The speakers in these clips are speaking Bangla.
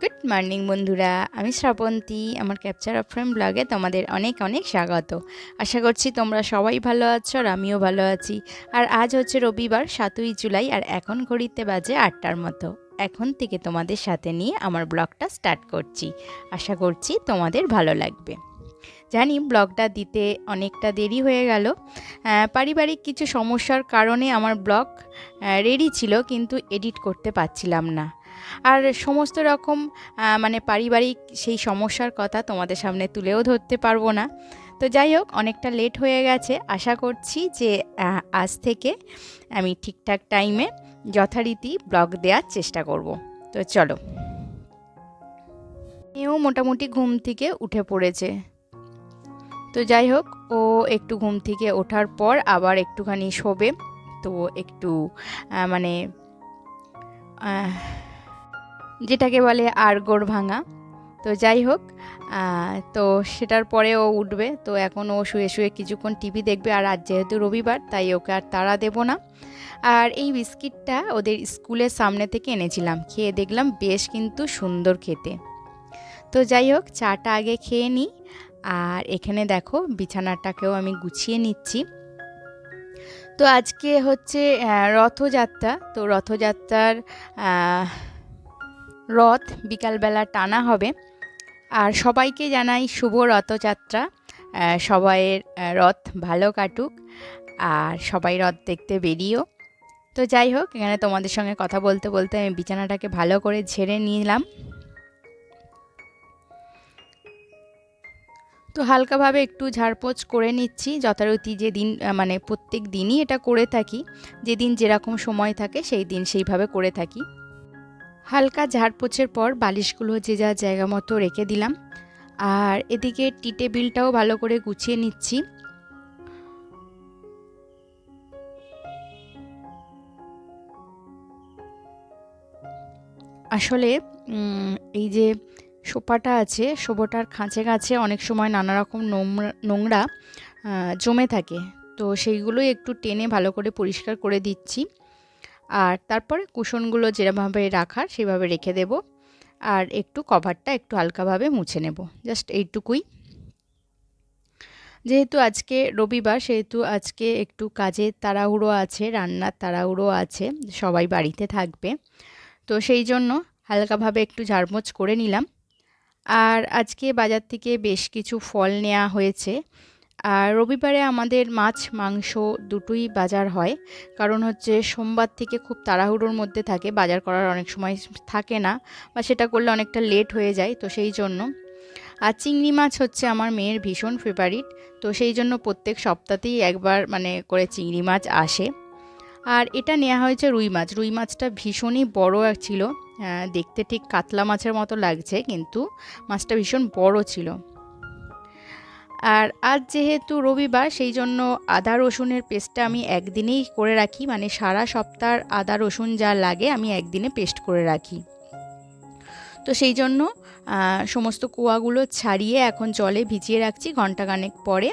গুড মর্নিং বন্ধুরা, আমি শ্রাবন্তী। আমার ক্যাপচার অফ ফ্রেম ব্লগে তোমাদের অনেক অনেক স্বাগত। আশা করছি তোমরা সবাই ভালো আছো আর আমিও ভালো আছি। আর আজ হচ্ছে রবিবার 7ই জুলাই, আর এখন ঘড়িতে বাজে 8টার মতো। এখন থেকে তোমাদের সাথে নিয়ে আমার ব্লগটা স্টার্ট করছি। আশা করছি তোমাদের ভালো লাগবে। জানি ব্লগটা দিতে অনেকটা দেরি হয়ে গেল। পারিবারিক কিছু সমস্যার কারণে আমার ব্লগ রেডি ছিল, কিন্তু এডিট করতে পারছিলাম না। আর সমস্ত রকম মানে পারিবারিক সেই সমস্যার কথা তোমাদের সামনে তুলেও ধরতে পারবো না। তো যাই হোক, অনেকটা লেট হয়ে গেছে। আশা করছি যে আজ থেকে আমি ঠিকঠাক টাইমে যথারীতি ব্লগ দেওয়ার চেষ্টা করব। তো চলো। এও মোটামুটি ঘুম থেকে উঠে পড়েছে। তো যাই হোক, ও একটু ঘুম থেকে ওঠার পর আবার একটুখানি শোবে। তো একটু মানে যেটাকে বলে আড়গোড় ভাঙা। তো যাই হোক, তো সেটার পরে ও উঠবে। তো এখন ও শুয়ে শুয়ে কিছুক্ষণ টিভি দেখবে। আর আজ যেহেতু রবিবার, তাই ওকে আর তাড়া দেবো না। আর এই বিস্কিটটা ওদের স্কুলের সামনে থেকে এনেছিলাম, খেয়ে দেখলাম বেশ কিন্তু সুন্দর খেতে। তো যাই হোক, চাটা আগে খেয়ে নিই। আর এখানে দেখো, বিছানাটাকেও আমি গুছিয়ে নিচ্ছি। তো আজকে হচ্ছে রথযাত্রা। তো রথযাত্রার রথ বিকালবেলা টানা হবে। আর সবাইকে জানাই শুভ রথযাত্রা। সবাইয়ের রথ ভালো কাটুক, আর সবাই রথ দেখতে বেরিয়েও। তো যাই হোক, এখানে তোমাদের সঙ্গে কথা বলতে বলতে আমি বিছানাটাকে ভালো করে ঝেড়ে নিলাম। তো হালকাভাবে একটু ঝাড়পোছ করে নিচ্ছি, যথারীতি যেদিন মানে প্রত্যেক দিনই এটা করে থাকি। যেদিন যেরকম সময় থাকে সেই দিন সেইভাবে করে থাকি। হালকা ঝাড়পোছের পর বালিশগুলো যে যার জায়গা মতো রেখে দিলাম। আর এদিকে টি টেবিলটাও ভালো করে গুছিয়ে নিচ্ছি। আসলে এই যে সোফাটা আছে, সোফাটার খাঁচে কাছে অনেক সময় নানা রকম নোংরা জমে থাকে। তো সেইগুলোই একটু টেনে ভালো করে পরিষ্কার করে দিচ্ছি। আর তারপরে কুশনগুলো যেভাবে রাখার সেভাবে রেখে দেব। আর একটু কভারটা একটু হালকাভাবে মুছে নেব, জাস্ট এইটুকুই। যেহেতু আজকে রবিবার, সেহেতু আজকে একটু কাজের তাড়াহুড়ো আছে, রান্নার তাড়াহুড়ো আছে, সবাই বাড়িতে থাকবে। তো সেই জন্য হালকাভাবে একটু ঝাড়পোছ করে নিলাম। আর আজকে বাজার থেকে বেশ কিছু ফল নেওয়া হয়েছে। আর রবিবারে আমাদের মাছ মাংস দুটোই বাজার হয়। কারণ হচ্ছে সোমবার থেকে খুব তাড়াহুড়োর মধ্যে থাকে, বাজার করার অনেক সময় থাকে না, বা সেটা করলে অনেকটা লেট হয়ে যায়। তো সেই জন্য আর চিংড়ি মাছ হচ্ছে আমার মেয়ের ভীষণ ফেভারিট। তো সেই জন্য প্রত্যেক সপ্তাহতেই একবার মানে করে চিংড়ি মাছ আসে। আর এটা নেওয়া হয়েছে রুই মাছ। রুই মাছটা ভীষণই বড় ছিল। দেখতে ঠিক কাতলা মাছের মতো লাগছে, কিন্তু মাছটা ভীষণ বড় ছিল। আর আজ যেহেতু রবিবার, সেই জন্য আদা রসুনের পেস্টটা আমি একদিনেই করে রাখি। মানে সারা সপ্তাহ আদা রসুন যা লাগে আমি একদিনে পেস্ট করে রাখি। তো সেই জন্য সমস্ত কোয়াগুলো ছাড়িয়ে এখন জলে ভিজিয়ে রাখছি। ঘন্টাখানেক পরে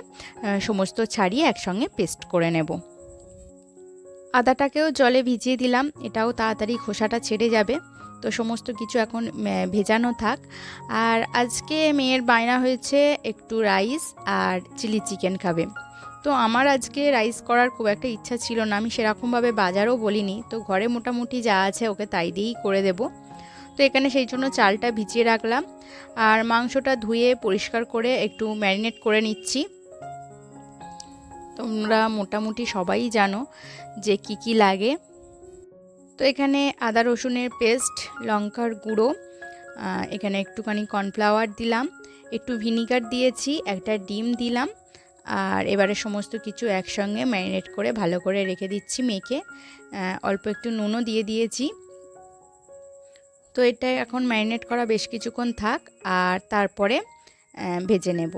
সমস্ত ছাড়িয়ে একসঙ্গে পেস্ট করে নেব। আদাটাকেও জলে ভিজিয়ে দিলাম, এটাও তাড়াতাড়ি খোসাটা ছেড়ে যাবে। তো সমস্ত কিছু এখন ভেজানো থাক। আর আজকে মেয়ের বায়না হয়েছে একটু রাইস আর চিলি চিকেন খাবে। তো আমার আজকে রাইস করার খুব একটা ইচ্ছা ছিল না, আমি সেরকমভাবে বাজারও বলিনি। তো ঘরে মোটামুটি যা আছে ওকে তাই দিয়েই করে দেব। তো এখানে সেই জন্য চালটা ভিজিয়ে রাখলাম। আর মাংসটা ধুয়ে পরিষ্কার করে একটু ম্যারিনেট করে নিচ্ছি। তোমরা মোটামুটি সবাই জানো যে কি কি লাগে। তো এখানে আদা রসুনের পেস্ট, লঙ্কার গুঁড়ো, এখানে একটুখানি কর্নফ্লাওয়ার দিলাম, একটু ভিনিগার দিয়েছি, একটা ডিম দিলাম। আর এবারে সমস্ত কিছু একসঙ্গে ম্যারিনেট করে ভালো করে রেখে দিচ্ছি মেখে। অল্প একটু নুনও দিয়ে দিয়েছি। তো এটা এখন ম্যারিনেট করা বেশ কিছুক্ষণ থাক, আর তারপরে ভেজে নেব।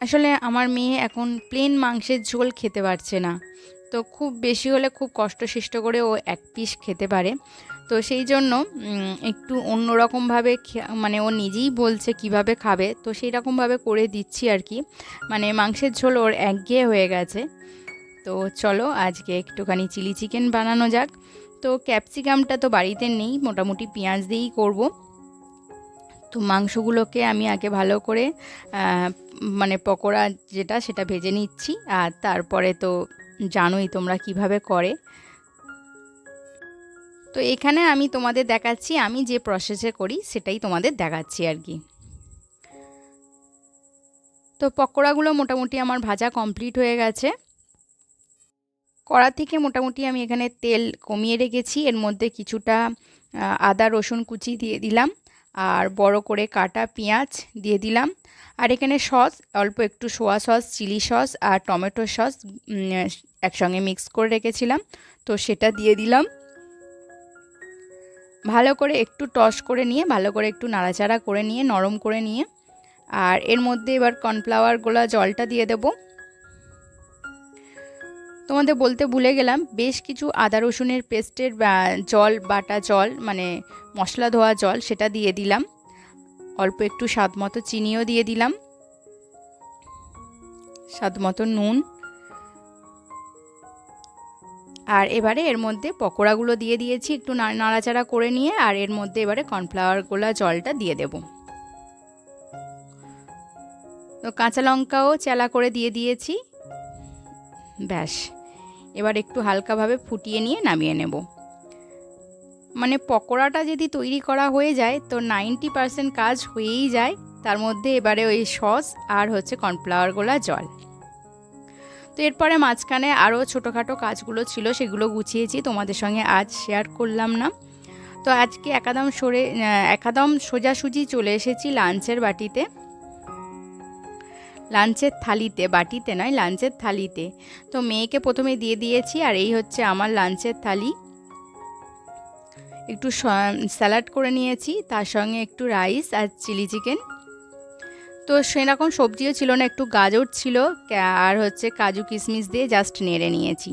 আসলে আমার মেয়ে এখন প্লেন মাংসের ঝোল খেতে পারছে না। তো খুব বেশি হলে খুব কষ্টসিষ্ট করে ও এক পিস খেতে পারে। তো সেই জন্য একটু অন্যরকমভাবে মানে ও নিজেই বলছে কিভাবে খাবে, তো সেই রকমভাবে করে দিচ্ছি আর কি। মানে মাংসের ঝোল ওর একঘেয়ে হয়ে গেছে। তো চলো আজকে একটুখানি চিলি চিকেন বানানো যাক। তো ক্যাপসিকামটা তো বাড়িতে নেই, মোটামুটি পেঁয়াজ দিয়েই করব। তো মাংসগুলোকে আমি আগে ভালো করে মানে পকোড়া যেটা সেটা ভেজে নিচ্ছি, আর তারপরে তো জানোই তোমরা কিভাবে করে। তো এখানে আমি তোমাদের দেখাচ্ছি, আমি যে প্রসেসে করি সেটাই তোমাদের দেখাচ্ছি আর কি। তো পকোড়াগুলো মোটামুটি আমার ভাজা কমপ্লিট হয়ে গেছে। কড়া থেকে মোটামুটি আমি এখানে তেল কমিয়ে রেখেছি, এর মধ্যে কিছুটা আদা রসুন কুচি দিয়ে দিলাম, আর বড় করে কাটা পেঁয়াজ দিয়ে দিলাম, আর এখানে সস অল্প একটু সোয়া সস, চিলি সস আর টমেটো সস একসঙ্গে মিক্স করে রেখেছিলাম, তো সেটা দিয়ে দিলাম। ভালো করে একটু টস করে নিয়ে, ভালো করে একটু নাড়াচাড়া করে নিয়ে, নরম করে নিয়ে, আর এর মধ্যে এবার কর্নফ্লাওয়ার গোলা জলটা দিয়ে দেব। তোমাদের বলতে ভুলে গেলাম, বেশ কিছু আদা রসুনের পেস্টের জল, বাটা জল মানে মশলা ধোয়া জল, সেটা দিয়ে দিলাম। অল্প একটু স্বাদ মতো চিনিও দিয়ে দিলাম, স্বাদ মতো নুন। আর এবারে এর মধ্যে পকোড়াগুলো দিয়ে দিয়েছি একটু নাড়াচাড়া করে নিয়ে, আর এর মধ্যে এবারে কর্নফ্লাওয়ার গোলা জলটা দিয়ে দেব। তো কাঁচা লঙ্কাও চেলা করে দিয়ে দিয়েছি। ব্যাস, এবার একটু হালকাভাবে ফুটিয়ে নিয়ে নামিয়ে নেব। মানে পকোড়াটা যদি তৈরি করা হয়ে যায় তো 90% কাজ হয়েই যায়। তার মধ্যে এবারে ওই সস আর হচ্ছে কর্নফ্লাওয়ার গোলা জল। তো এরপরে মাঝখানে আরও ছোটোখাটো কাজগুলো ছিল, সেগুলো গুছিয়েছি, তোমাদের সঙ্গে আজ শেয়ার করলাম না। তো আজকে একদম সোজাসুজি চলে এসেছি লাঞ্চের বাটিতে, লাঞ্চের থালিতে, বাটিতে নয়, লাঞ্চের থালিতে। তো মেয়েকে প্রথমে দিয়ে দিয়েছি, আর এই হচ্ছে আমার লাঞ্চের থালি। একটু স্যালাড করে নিয়েছি, তার সঙ্গে একটু রাইস আর চিলি চিকেন। তো সেরকম সবজিও ছিল না, একটু গাজর ছিল আর হচ্ছে কাজু কিশমিশ দিয়ে জাস্ট নেড়ে নিয়েছি।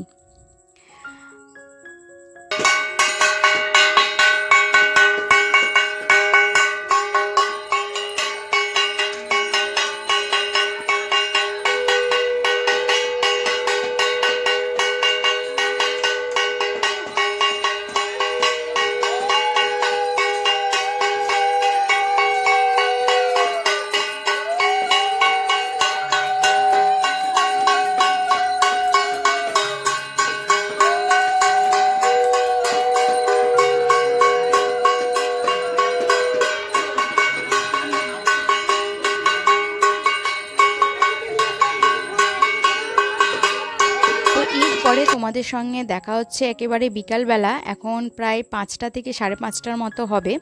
পরে তোমাদের সঙ্গে দেখা হচ্ছে একেবারে বিকালবেলা, এখন প্রায় 5টা থেকে 5:30টার মতো হবে।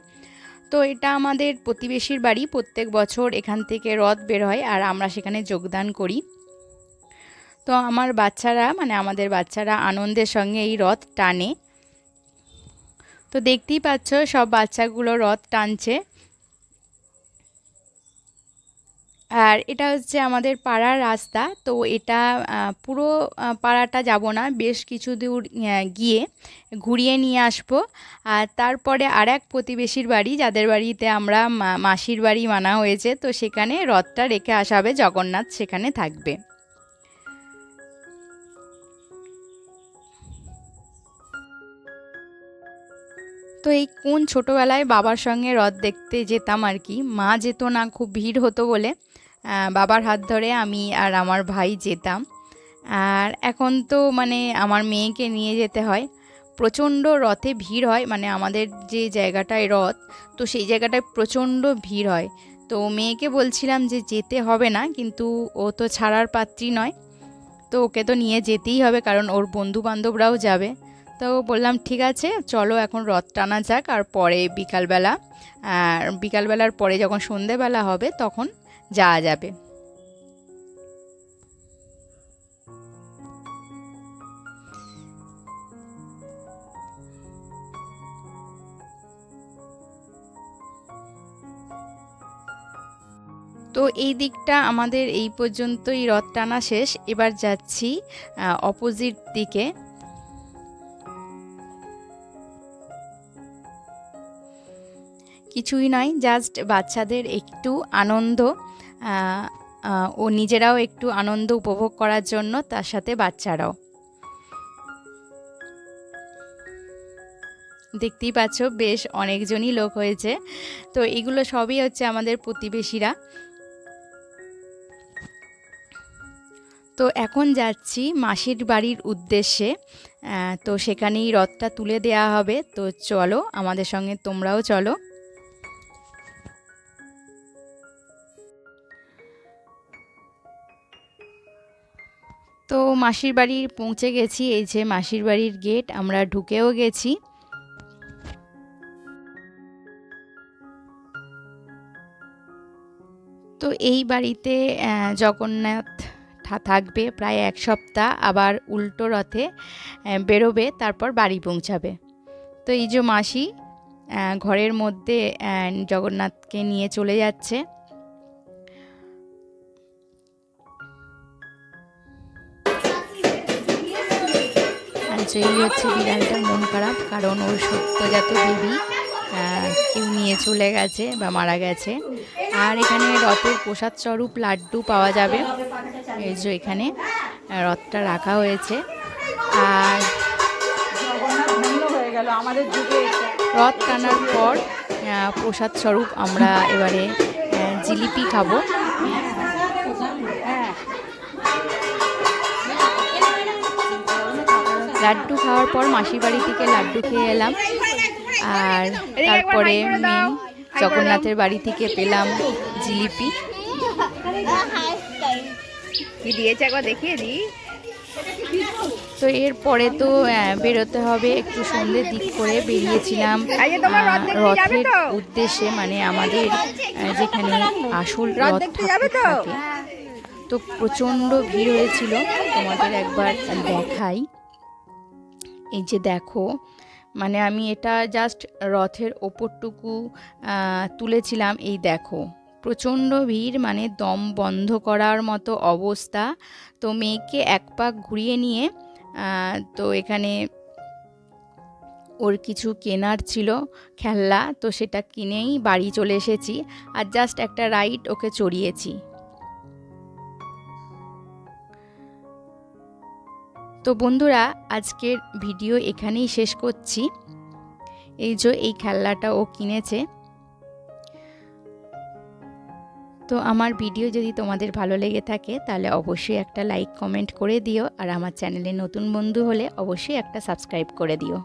তো এটা আমাদের প্রতিবেশীর বাড়ি, প্রত্যেক বছর এখান থেকে রথ বের হয় আর আমরা সেখানে যোগদান করি। তো আমাদের বাচ্চারা আনন্দের সঙ্গে এই রথ টানে। তো দেখতেই পাচ্ছ সব বাচ্চাগুলো রথ টানছে। আর এটা হচ্ছে আমাদের পাড়ার রাস্তা। তো এটা পুরো পাড়াটা যাব না, বেশ কিছু দূর গিয়ে ঘুরিয়ে নিয়ে আসবো। আর তারপরে আর এক প্রতিবেশীর বাড়ি, যাদের বাড়িতে আমরা মাসির বাড়ি মানা হয়েছে, তো সেখানে রথটা রেখে আসা হবে, জগন্নাথ সেখানে থাকবে। তো এই কোন ছোটোবেলায় বাবার সঙ্গে রথ দেখতে যেতাম আর কি, মা যেত না, খুব ভিড় হতো বলে। বাবার হাত ধরে আমি আর আমার ভাই যেতাম। আর এখন তো মানে আমার মেয়েকে নিয়ে যেতে হয়। প্রচণ্ড রথে ভিড় হয়, মানে আমাদের যে জায়গাটায় রথ, তো সেই জায়গাটায় প্রচণ্ড ভিড় হয়। তো মেয়েকে বলছিলাম যে যেতে হবে না, কিন্তু ও তো ছাড়ার পাত্রী নয়, তো ওকে তো নিয়ে যেতেই হবে, কারণ ওর বন্ধু বান্ধবরাও যাবে। তো বললাম ঠিক আছে চলো এখন রথ টানা যাক, আর পরে বিকালবেলার পরে যখন সন্ধেবেলা হবে তখন যাওয়া যাবে। তো এই দিকটা আমাদের এই পর্যন্তই রথ টানা শেষ। এবার যাচ্ছি অপোজিট দিকে। কিছুই নয়, জাস্ট বাচ্চাদের একটু আনন্দ, ও নিজেরাও একটু আনন্দ উপভোগ করার জন্য, তার সাথে বাচ্চারাও। দেখতেই পাচ্ছ বেশ অনেকজনই লোক হয়েছে। তো এগুলো সবই হচ্ছে আমাদের প্রতিবেশীরা। তো এখন যাচ্ছি মাসির বাড়ির উদ্দেশ্যে। তো সেখানেই রথটা তুলে দেয়া হবে। তো চলো আমাদের সঙ্গে তোমরাও চলো। তো মাসির বাড়ি পৌঁছে গেছি, এই যে মাসির বাড়ির গেট, আমরা ঢুকেও গেছি। তো এই বাড়িতে জগন্নাথ থাকবে প্রায় 1 সপ্তাহ, আবার উল্টো রথে বেরোবে, তারপর বাড়ি পৌঁছাবে। তো এই যে মাসি ঘরের মধ্যে জগন্নাথকে নিয়ে চলে যাচ্ছে। এই হচ্ছে বিড়ালটার মন খারাপ, কারণ ওর সদ্যজাত বেবি কেউ নিয়ে চলে গেছে বা মারা গেছে। আর এখানে রথের প্রসাদ স্বরূপ লাড্ডু পাওয়া যাবে। এই যে এখানে রথটা রাখা হয়েছে। আর রথ টানার পর প্রসাদ স্বরূপ আমরা এবারে জিলিপি খাবো। লাড্ডু খাওয়ার পর মাসির বাড়ি থেকে লাড্ডু খেয়ে এলাম। আর তারপরে মেন জগন্নাথের বাড়ি থেকে পেলাম জিলিপি। কি দিয়েছে একবার দেখিয়ে দিই। তো এরপরে তো বেরোতে হবে, একটু সন্ধ্যের দিক করে বেরিয়েছিলাম রথের উদ্দেশ্যে, মানে আমাদের যেখানে আসল রথ থাকে। তো প্রচণ্ড ভিড় হয়েছিল, তোমাদের একবার দেখাই। এই যে দেখো, মানে আমি এটা জাস্ট রথের ওপরটুকু তুলেছিলাম। এই দেখো প্রচণ্ড ভিড়, মানে দম বন্ধ করার মতো অবস্থা। তো মেয়েকে এক পাক ঘুরিয়ে নিয়ে তো এখানে ওর কিছু কেনার ছিল খেলনা, তো সেটা কিনেই বাড়ি চলে এসেছি। আর জাস্ট একটা রাইড ওকে চড়িয়েছি। তো বন্ধুরা, আজকের ভিডিও এখানেই শেষ করছি। এই যে এই খেলনাটা ও কিনেছে। তো আমার ভিডিও যদি তোমাদের ভালো লেগে থাকে তাহলে অবশ্যই একটা লাইক কমেন্ট করে দিও। আর আমার চ্যানেলে নতুন বন্ধু হলে অবশ্যই একটা সাবস্ক্রাইব করে দিও।